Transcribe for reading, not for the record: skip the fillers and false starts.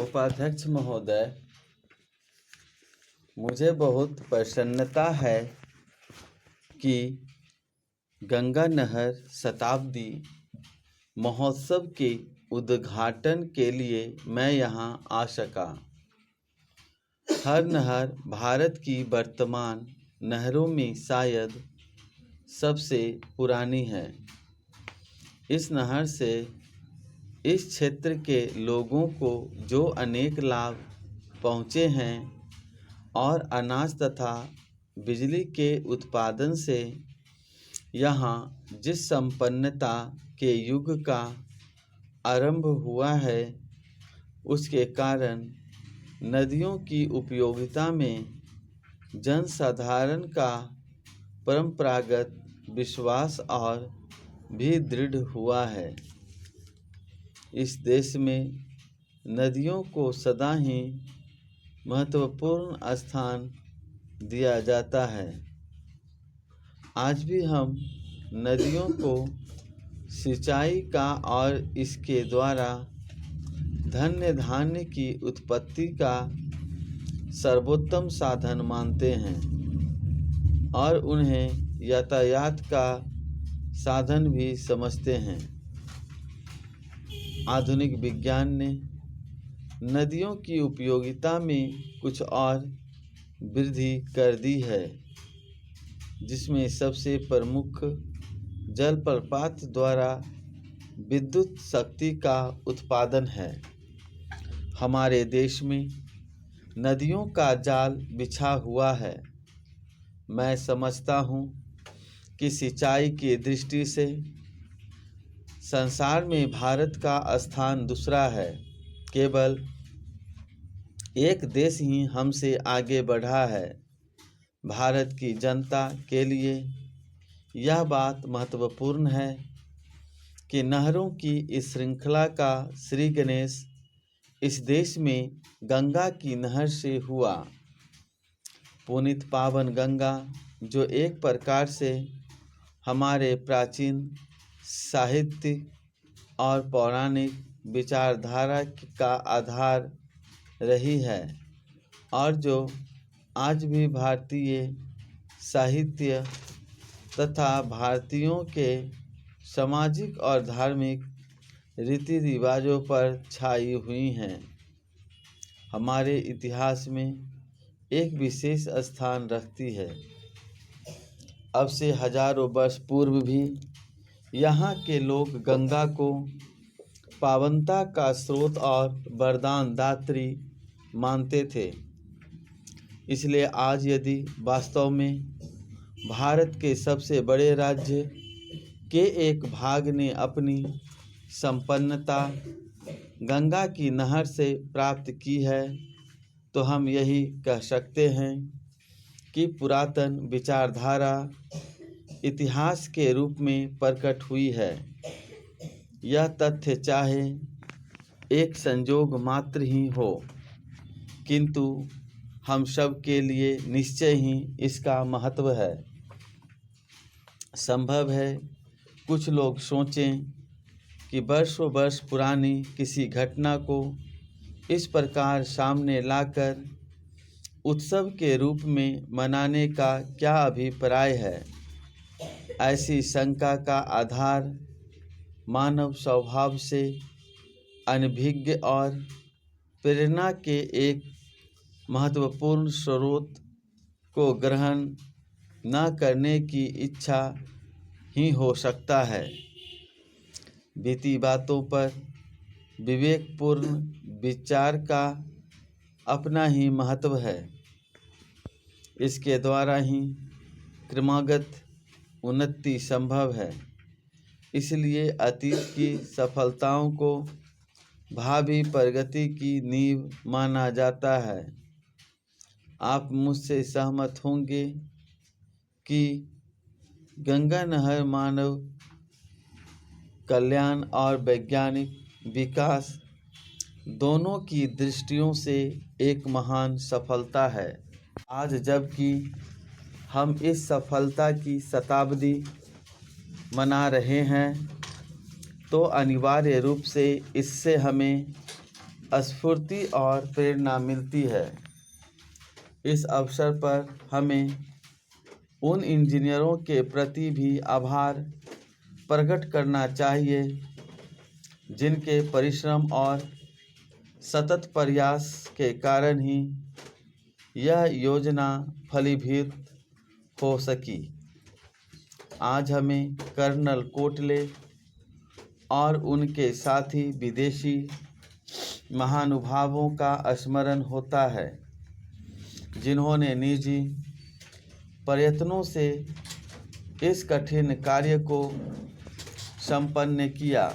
उपाध्यक्ष महोदय, मुझे बहुत प्रसन्नता है कि गंगा नहर शताब्दी महोत्सव के उद्घाटन के लिए मैं यहाँ आ सका। हर नहर भारत की वर्तमान नहरों में शायद सबसे पुरानी है। इस नहर से इस क्षेत्र के लोगों को जो अनेक लाभ पहुँचे हैं और अनाज तथा बिजली के उत्पादन से यहाँ जिस संपन्नता के युग का आरंभ हुआ है, उसके कारण नदियों की उपयोगिता में जनसाधारण का परंपरागत विश्वास और भी दृढ़ हुआ है। इस देश में नदियों को सदा ही महत्वपूर्ण स्थान दिया जाता है। आज भी हम नदियों को सिंचाई का और इसके द्वारा धन्य धान्य की उत्पत्ति का सर्वोत्तम साधन मानते हैं और उन्हें यातायात का साधन भी समझते हैं। आधुनिक विज्ञान ने नदियों की उपयोगिता में कुछ और वृद्धि कर दी है, जिसमें सबसे प्रमुख जलप्रपात द्वारा विद्युत शक्ति का उत्पादन है। हमारे देश में नदियों का जाल बिछा हुआ है। मैं समझता हूँ कि सिंचाई की दृष्टि से संसार में भारत का स्थान दूसरा है। केवल एक देश ही हमसे आगे बढ़ा है। भारत की जनता के लिए यह बात महत्वपूर्ण है कि नहरों की इस श्रृंखला का श्री गणेश इस देश में गंगा की नहर से हुआ। पुनीत पावन गंगा, जो एक प्रकार से हमारे प्राचीन साहित्य और पौराणिक विचारधारा का आधार रही है और जो आज भी भारतीय साहित्य तथा भारतीयों के सामाजिक और धार्मिक रीति रिवाजों पर छाई हुई हैं, हमारे इतिहास में एक विशेष स्थान रखती है। अब से हजारों वर्ष पूर्व भी यहाँ के लोग गंगा को पावनता का स्रोत और वरदान दात्री मानते थे। इसलिए आज यदि वास्तव में भारत के सबसे बड़े राज्य के एक भाग ने अपनी संपन्नता गंगा की नहर से प्राप्त की है, तो हम यही कह सकते हैं कि पुरातन विचारधारा इतिहास के रूप में प्रकट हुई है। यह तथ्य चाहे एक संजोग मात्र ही हो, किंतु हम सब के लिए निश्चय ही इसका महत्व है। संभव है कुछ लोग सोचें कि वर्षों वर्ष पुरानी किसी घटना को इस प्रकार सामने लाकर उत्सव के रूप में मनाने का क्या अभिप्राय है। ऐसी शंका का आधार मानव स्वभाव से अनभिज्ञ और प्रेरणा के एक महत्वपूर्ण स्रोत को ग्रहण न करने की इच्छा ही हो सकता है। बीती बातों पर विवेकपूर्ण विचार का अपना ही महत्व है। इसके द्वारा ही क्रमागत उन्नति संभव है। इसलिए अतीत की सफलताओं को भावी प्रगति की नींव माना जाता है। आप मुझसे सहमत होंगे कि गंगा नहर मानव कल्याण और वैज्ञानिक विकास दोनों की दृष्टियों से एक महान सफलता है। आज जबकि हम इस सफलता की शताब्दी मना रहे हैं, तो अनिवार्य रूप से इससे हमें स्फूर्ति और प्रेरणा मिलती है। इस अवसर पर हमें उन इंजीनियरों के प्रति भी आभार प्रकट करना चाहिए जिनके परिश्रम और सतत प्रयास के कारण ही यह योजना फलीभूत हो सकी। आज हमें कर्नल कोटले और उनके साथी विदेशी महानुभावों का स्मरण होता है जिन्होंने निजी प्रयत्नों से इस कठिन कार्य को संपन्न किया।